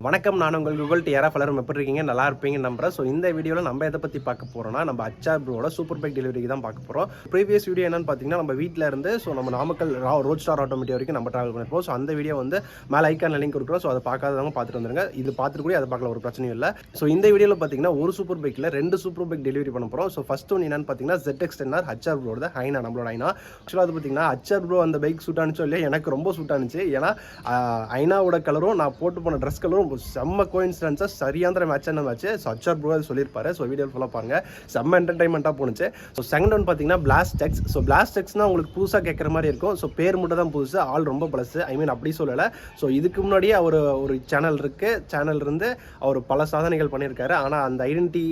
வணக்கம், நான் உங்கள் கூகுள் டிஆர்எஃப். எல்லாரும் எப்படி இருக்கீங்க? நல்லா இருப்பீங்க நம்புறேன். ஸோ இந்த வீடியோவில் நம்ம எதை பற்றி பார்க்க போகிறோம்னா, நம்ம HR ப்ரோட சூப்பர் பைக் டெலிவரிக்கு தான் பார்க்க போகிறோம். ப்ரீவியஸ் வீடியோ என்னன்னு பார்த்தீங்கன்னா, நம்ம வீட்டில் இருந்து நம்ம நாமக்கல் ரோட் ஸ்டார் ஆட்டோமேட்டிக் வரைக்கும் நம்ம ட்ராவல் பண்ணிப்போம். ஸோ அந்த வீடியோ மேலே ஐக்கான் லிங்க் கொடுக்குறோம். ஸோ அதை பார்க்காதவங்க பார்த்துட்டு வந்துருங்க. இது பார்த்துட்டு கூட அதை பார்க்கல, ஒரு பிரச்சனையும் இல்லை. ஸோ இந்த வீடியோவில் பார்த்தீங்கன்னா, ஒரு சூப்பர் பைக்கில் 2 சூப்பர் பைக் டெலிவரி பண்ண போகிறோம். ஸோ ஃபர்ஸ்ட் ஒன்று என்னன்னு பார்த்தீங்கன்னா, ZX10R HR ப்ரோட ஹைனா, நம்மளோட ஹைனா. ஆக்சுவலாக அது பார்த்தீங்கன்னா, HR ப்ரோ அந்த பைக் சூட் ஆனிச்சோ இல்லையா, எனக்கு ரொம்ப சூட் ஆனிச்சு. ஏன்னா ஹைனாவோட கலரும் நான் போட்டு போன ட்ரெஸ் கலரும் செம்ம கோயின்சிடன்ஸாக சரியான மேட்சான மேட்ச். ஸோ HR ப்ரோ அது சொல்லியிருப்பாரு. ஸோ வீடியோ ஃபுல்லாக பாருங்க, செம்ம என்டர்டைன்மெண்ட்டாக போணுச்சு. ஸோ செகண்ட் ஒன் பார்த்தீங்கன்னா BlastX. ஸோ BlastXனா உங்களுக்கு புதுசாக கேட்குற மாதிரி இருக்கும். ஸோ பேர் மட்டும் தான் புதுசு, ஆள் ரொம்ப பழசு. ஐ மீன் அப்படி சொல்லலை. ஸோ இதுக்கு முன்னாடியே அவர் ஒரு சேனல் இருந்து அவர் பல சாதனைகள் பண்ணியிருக்காரு. ஆனால் அந்த ஐடென்டிட்டி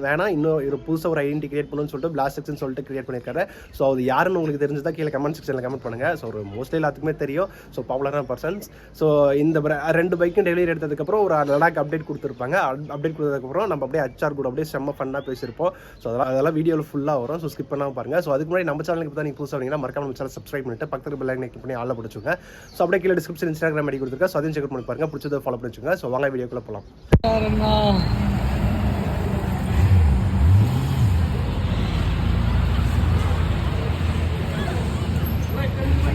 வேணாம், இன்னும் புதுசாக ஒரு ஐடென்டிட்டி கிரியேட் பண்ணணும்னு சொல்லிட்டு BlastXன்னு சொல்லிட்டு கிரியேட் பண்ணியிருக்காரு. ஸோ அது யாருன்னு உங்களுக்கு தெரிஞ்சதா கீழே கமெண்ட் செக்ஷனில் கமெண்ட் பண்ணுங்க. ஸோ ஒரு மோஸ்ட்லி எல்லாத்துக்குமே தெரியும். ஸோ பாப்புலரான பர்சன்ஸ். ஸோ இந்த 2 பைக்கும் டெலிவரி எடுத்ததுக்கப்புறம் ஒரு லடாக் அப்டேட் கொடுத்துருப்பாங்க. அப்டேட் கொடுத்ததுக்கப்புறம் நம்ம அப்படியே HR கூட அப்படியே செம்ம ஃபன்னாக பேசியிருப்போம். ஸோ அதெல்லாம் வீடியோவில் ஃபுல்லாக வரும். ஸோ ஸ்கிப் பண்ணாமல் பாருங்கள். ஸோ அதுக்கு முன்னாடி நம்ம சேனலுக்கு இப்போ தான் நீங்கள் புதுசாக வரீங்கன்னா மறக்காம நம்ம சேனல் சப்ஸ்கிரைப் பண்ணிட்டு பக்கத்துக்கு பெல் ஐக்கன் கிளிக் பண்ணி ஆல்ல பிடிச்சுங்க. ஸோ அப்படியே கீழே டிஸ்கிரிப்ஷன் Instagram ஐடி கொடுத்துருக்கேன். ஸோ அதையும் செக் பண்ணி பாருங்கள், பிடிச்சதை ஃபாலோ பண்ணி வச்சுங்க. ஸோ வாங்க வீடியோக்குள்ளே போகலாம்.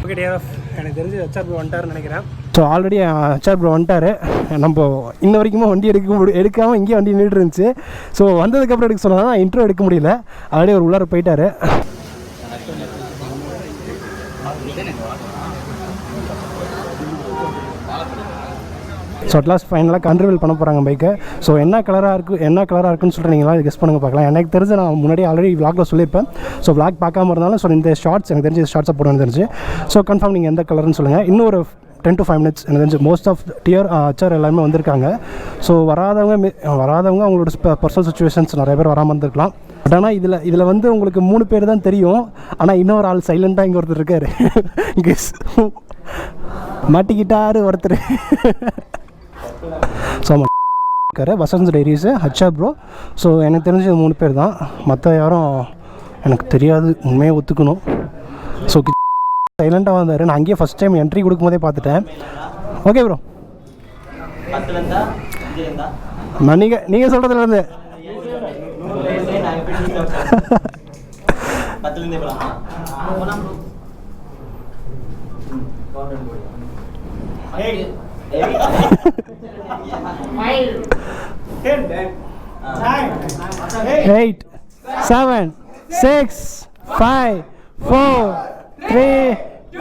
ஓகே டிஆர்எஃப், எனக்கு தெரிஞ்சு HR ப்ரோ வந்துட்டாருன்னு நினைக்கிறேன். ஸோ ஆல்ரெடி HR ப்ரோ வந்துட்டார். நம்ம இன்ன வரைக்கும் வண்டி எடுக்காமல் இங்கேயே வண்டி நின்றுட்டு இருந்துச்சு. ஸோ வந்ததுக்கப்புறம் எடுக்க சொன்னால் இன்ட்ரோ எடுக்க முடியல. ஆல்ரெடி ஒரு உள்ளார போயிட்டார். ஸோ அட்லாஸ்ட் ஃபைனலாக கண்ட்ரிவல் பண்ண போகிறாங்க பைக்கை. ஸோ என்ன கலராக இருக்குன்னு சொல்லிட்டு நீங்களாம் கெஸ் பண்ணுங்க பார்க்கலாம். எனக்கு தெரிஞ்சு நான் முன்னாடி ஆல்ரெடி விளாகில் சொல்லியிருப்பேன். ஸோ விளாக் பார்க்காம இருந்தாலும் ஸோ இந்த ஷார்ட்ஸ் எனக்கு தெரிஞ்சு ஷார்ட்ஸாக போடணும்னு தெரிஞ்சு. ஸோ கன்ஃபார்ம் நீங்கள் எந்த கலர்னு சொல்லுங்கள். இன்னும் ஒரு 10 to 5 minutes எனக்கு தெரிஞ்சு மோஸ்ட் ஆஃப் HR எல்லாருமே வந்திருக்காங்க. ஸோ வராதவங்க அவங்களோட பர்சனல் சுச்சுவேஷன்ஸ் நிறைய பேர் வராமல் இருந்திருக்கலாம். பட் ஆனால் இதில் வந்து உங்களுக்கு 3 பேர் தான் தெரியும். ஆனால் இன்னொரு ஆள் சைலண்ட்டாக இங்கே ஒருத்தர் இருக்கார். கெஸ் மாட்டிக்கிட்டாரு ஒருத்தர். ஸோ இருக்காரு Vasanth diaries, HR bro. So எனக்கு தெரிஞ்சு 3 பேர் தான், மற்ற யாரும் எனக்கு தெரியாது, உண்மையாக ஒத்துக்கணும். ஸோ சைலண்ட்டாக வந்தார். நான் அங்கேயே ஃபஸ்ட் டைம் என்ட்ரி கொடுக்கும் போதே பார்த்துட்டேன். ஓகே ப்ரோ, நான் நீங்கள் சொல்கிறதுலேருந்து Eight, 7, 6, 5, 4, 3,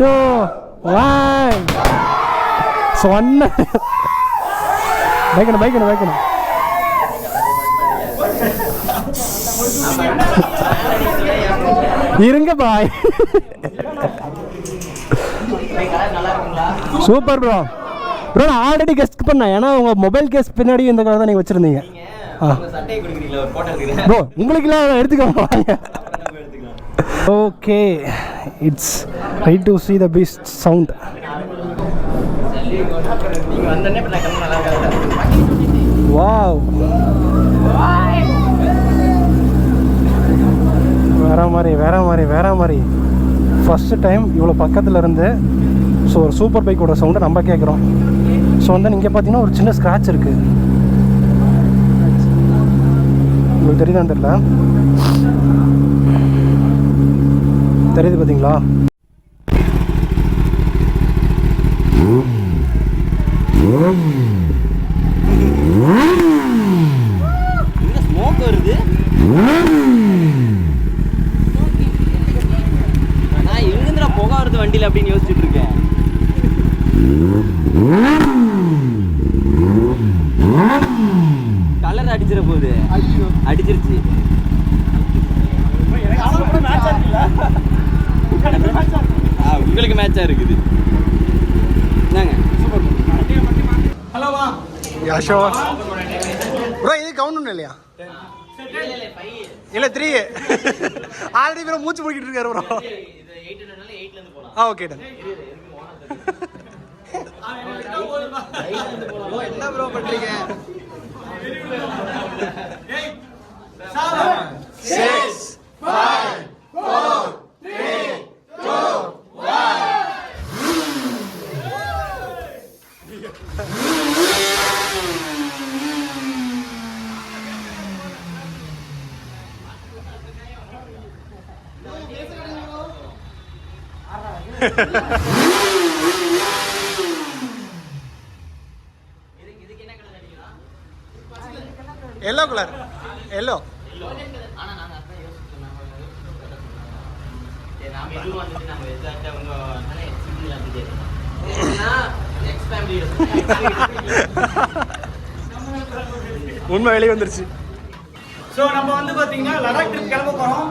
2, 1. சொன்ன பைக்கணும் இருங்க பாய். Super bro. நான் ஆல்ரெடி கெஸ்ட் பண்ணேன். ஏன்னா உங்கள் மொபைல் கேஸ் பின்னாடி இந்த கலர் தான் நீங்கள் வச்சுருந்தீங்க. ப்ரோ உங்களுக்குலாம் எடுத்துக்கோங்க. Okay, it's right to see the beast sound. Wow, வேற மாதிரி ஃபஸ்ட்டு டைம் இவ்வளோ பக்கத்தில் இருந்து ஸோ ஒரு சூப்பர் பைக்கோட சவுண்டை நம்ம கேட்குறோம். ஸோ வந்து இங்கே பார்த்தீங்கன்னா ஒரு சின்ன ஸ்க்ராட்ச் இருக்குது. உங்களுக்கு தெரியுதான்னு தெரியல, தெரியுது பார்த்தீங்களா? ஸ்மோக் வருது. நான் எங்கிருந்துடா புகை வருது வண்டியில் அப்படின்னு யோசிச்சுட்டு இருக்கேன். கலர் அடிச்சிட போகுது. அடிச்சிருச்சு. உங்களுக்கு மேட்சா இருக்குது. என்னங்க ஹலோவா யஷோ ப்ரோ, இது கவுண்ட் ஒன்றும் இல்லையா? இல்லை 3 ஆல்ரெடி ப்ரோ மூச்சு போய்கிட்டு இருக்காரு ப்ரோ. Okay done. என்ன ப்ரோ பண்றீங்க? 7, 6, 5, 4, 3, 2, 1. எல்லோ கலர் எல்லோ உண்மை வெளியே வந்துருச்சு. ஸோ நம்ம வந்து பார்த்தீங்கன்னா லடாக் ட்ரிப் கிளம்ப போகிறோம்.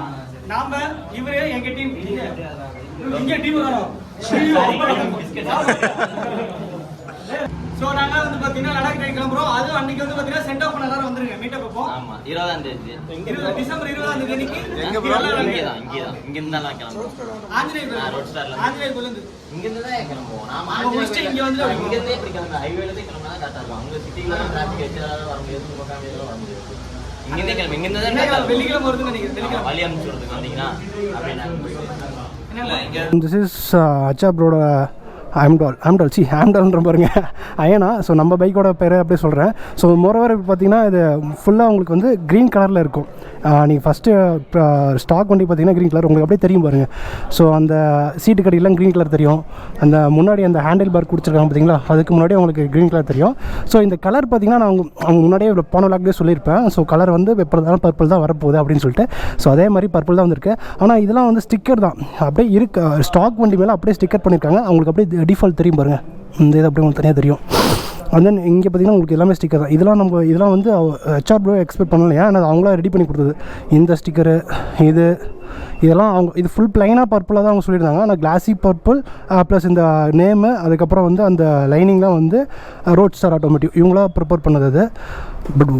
நாம இவரு எங்க டீம் இங்க டீம் வரோம். ஸோ நாங்க வந்து பார்த்தீங்கன்னா லடாக் ட்ரிப் கிளம்புறோம். அது அன்னைக்கு வந்து பார்த்தீங்கன்னா சென்ட் ஆஃப் எல்லாரும் வந்துருங்க மீட்டப் வைப்போம். ஆமா 20ஆம் தேதி டிசம்பர் 20ஆம் தேதி அன்னைக்கு எங்க ப்ரோ? இங்க இருந்தா நான் கிளம்புறோம். ஆஞ்சநேயர் ரோட் ஸ்டார்ல ஆஞ்சநேயர் கோயிலிருந்து இங்க இருந்து தான் கிளம்புவோம். நாம இங்க வந்து இங்க இருந்தே இப்படி கிளம்புறோம். ஹைவேல தான் கிளம்புனா கரெக்டா இருக்கும். அங்க சிட்டில டிராஃபிக் வச்சதால வர முடியாது. உங்க ஃபேமிலியோட வர முடியாது. இங்க இருந்தே கிளம்பு. இங்க இருந்து தான் வெள்ளிக்கிழமை வருதுன்னு நினைக்கிறேன். வெள்ளிக்கிழமை வழி அனுப்பிச்சு விடுறதுக்கு வந்தீங்கன்னா அப்படியே நாங்க போயிட்டு திஸ் இஸ் அச்சா ப்ரோட ஆம்டால்ன்ற பாருங்க அயனா. ஸோ நம்ம பைக்கோட பேர் அப்படியே சொல்கிறேன். ஸோ மோரோவர் இப்போ பார்த்தீங்கன்னா இது ஃபுல்லாக உங்களுக்கு வந்து க்ரீன் கலரில் இருக்கும். நீங்கள் ஃபஸ்ட்டு ஸ்டாக் வண்டி பார்த்தீங்கன்னா க்ரீன் கலர் உங்களுக்கு அப்படியே தெரியும் பாருங்கள். ஸோ அந்த சீட்டு கடியெல்லாம் க்ரீன் கலர் தெரியும். அந்த முன்னாடி அந்த ஹேண்டில் பார் கொடுத்துருக்காங்க பார்த்தீங்களா, அதுக்கு முன்னாடி உங்களுக்கு க்ரீன் கலர் தெரியும். ஸோ இந்த கலர் பார்த்தீங்கன்னா நான் அவங்க முன்னாடியே போன வ்ளாக்லேயே சொல்லியிருப்பேன். ஸோ கலர் வந்து எப்போதாலும் பர்பிள் தான் வரப்போகுது அப்படின்னு சொல்லிட்டு. ஸோ அதே மாதிரி பர்பிள் தான் வந்திருக்கு. ஆனால் இதெல்லாம் வந்து ஸ்டிக்கர் தான், அப்படியே இருக்கு. ஸ்டாக் வண்டி மேலே அப்படியே ஸ்டிக்கர் பண்ணியிருக்காங்க. அவங்களுக்கு அப்படியே டிஃபால்ட் தெரியும் பாருங்கள். இந்த இது அப்படியே உங்களுக்கு தனியாக தெரியும். அண்ட் தென் இங்கே பார்த்தீங்கன்னா உங்களுக்கு எல்லாமே ஸ்டிக்கர் தான். இதெல்லாம் வந்து ஹெச்ஆர் ப்ரோ எக்ஸ்பெக்ட் பண்ணலையா, ஏன்னா அவங்களா ரெடி பண்ணி கொடுத்தது. இந்த ஸ்டிக்கரு இதெல்லாம் அவங்க இது ஃபுல் ப்ளைனாக பர்பிளாக தான் அவங்க சொல்லியிருந்தாங்க. ஆனால் கிளாஸி பர்பிள் ப்ளஸ் இந்த நேமு, அதுக்கப்புறம் வந்து அந்த லைனிங்லாம் வந்து ரோட் ஸ்டார் ஆட்டோமேட்டிவ் இவங்களா ப்ரிப்பேர் பண்ணது. அது பட்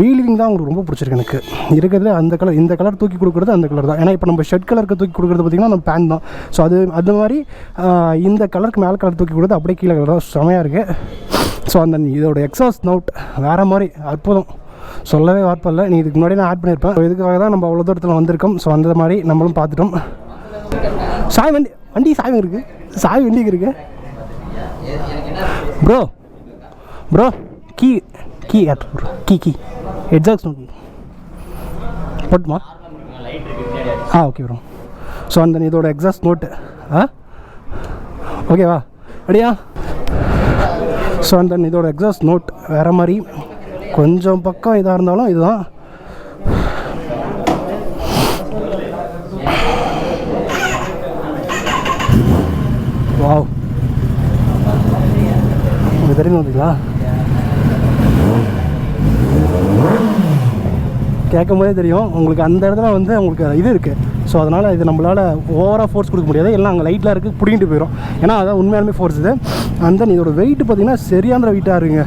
வீலிங் தான் அவங்களுக்கு ரொம்ப பிடிச்சிருக்கு எனக்கு இருக்கிறது. இந்த கலர் தூக்கி கொடுக்குறது அந்த கலர் தான். ஏன்னா இப்போ நம்ம ஷர்ட் கலருக்கு தூக்கி கொடுக்குறது பார்த்திங்கன்னா நம்ம பேண்ட் தான். ஸோ அது மாதிரி இந்த கலருக்கு மேலே கலர் தூக்கி கொடுக்குறது அப்படியே கீழே கலர் தான். செமையாக இருக்குது. ஸோ அந்த இதோட எக்ஸாஸ்ட் நவுட் வேறு மாதிரி அற்புதம், சொல்லவே வார்ப்பில்லை. நீ இதுக்கு முன்னாடி நான் ஆட் பண்ணியிருப்பேன். ஸோ இதுக்காக தான் நம்ம அவ்வளோ தூரத்தில் வந்திருக்கோம். ஸோ அந்த மாதிரி நம்மளும் பார்த்துட்டோம். சாய் வண்டி சாய் இருக்குது, சாய் வண்டிக்கு இருக்குது. Bro key bro key exact note போட்டுமா? Okay bro. ஸோ அந்த இதோட எக்ஸாஸ்ட் நோட்டு ஓகேவா அப்படியா? ஸோ அந்த இதோட எக்ஸாஸ்ட் நோட் வேறு மாதிரி கொஞ்சம் பக்கம் இதாக இருந்தாலும் இதுதான். வாவ், உங்களுக்கு தெரியும் பார்த்தீங்களா? கேட்கும் போதே தெரியும் உங்களுக்கு. அந்த இடத்துல வந்து உங்களுக்கு இது இருக்குது. ஸோ அதனால் இது நம்மளால் ஓவராக ஃபோர்ஸ் கொடுக்க முடியாது. எல்லாம் அங்கே லைட்டில் இருக்குது, பிடிங்கிட்டு போயிடும். ஏன்னா அதான் உண்மையாலுமே ஃபோர்ஸ் இது. அந்த இதோட வெயிட் பார்த்திங்கன்னா சரியான வெயிட்டாக இருக்குங்க.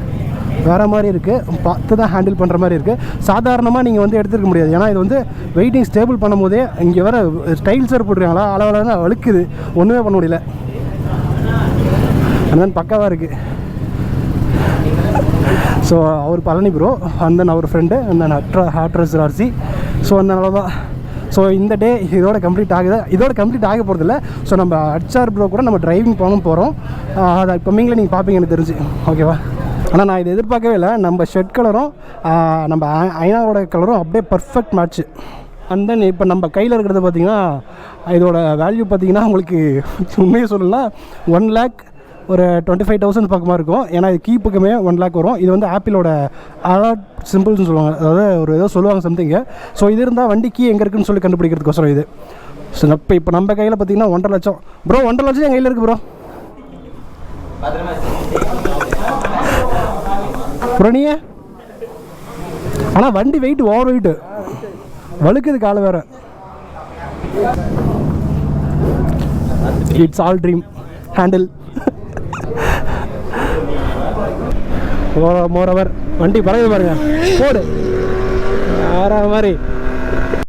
வேறு மாதிரி இருக்குது, பார்த்து தான் ஹேண்டில் பண்ணுற மாதிரி இருக்குது. சாதாரணமாக நீங்கள் வந்து எடுத்துருக்க முடியாது. ஏன்னா இது வந்து வெயிட்டிங் ஸ்டேபிள் பண்ணும் போதே இங்கே வேறு ஸ்டைல்ஸ் வேறு போட்டுருக்காங்களா, அளவில் தான் வழுக்குது, ஒன்றுமே பண்ண முடியல. அந்த பக்காவாக இருக்குது. ஸோ அவர் பழனி ப்ரோ, அந்த அவர் ஃப்ரெண்டு, அந்த ஹாட்ரஸ் ஆர்சி. ஸோ அதனால தான் ஸோ இந்த டே இதோட கம்ப்ளீட் ஆகுது. இதோட கம்ப்ளீட் ஆக போகிறதில்ல. ஸோ நம்ம ஹெச்ஆர் ப்ரோ கூட நம்ம டிரைவிங் போகிறோம். அதை இப்போ நீங்களே நீங்கள் பார்ப்பீங்க எனக்கு தெரிஞ்சு, ஓகேவா? ஆனால் நான் இதை எதிர்பார்க்கவே இல்லை. நம்ம ஷர்ட் கலரும் நம்ம ஐனாவோட கலரும் அப்படியே பர்ஃபெக்ட் மேட்ச்சு. அண்ட் தென் இப்போ நம்ம கையில் இருக்கிறது பார்த்திங்கன்னா இதோட வேல்யூ பார்த்திங்கன்னா உங்களுக்கு உண்மையை சொல்லலாம் 1,25,000 பக்கமாக இருக்கும். ஏன்னா இது கீப்புக்குமே 1 lakh வரும். இது வந்து ஆப்பிளோட அலர்ட் சிம்பிள்ஸ்னு சொல்லுவாங்க, அதாவது ஒரு ஏதோ சொல்லுவாங்க சம்திங்கு. ஸோ இது இருந்தால் வண்டி கீ எங்கே இருக்குன்னு சொல்லி கண்டுபிடிக்கிறதுக்கோசரம் இது. ஸோ இப்போ நம்ம கையில் பார்த்திங்கன்னா 1.5 லட்சம் ப்ரோ. 1.5 லட்சம் என் கையில் இருக்குது ப்ரோ நீயே. ஆனால் வண்டி வெயிட் ஓவர் வெயிட்டு, வழுக்குது காலை வேறு. It's all dream handle. Moreover வண்டி பறவை பாருங்க, போடு வேற மாதிரி.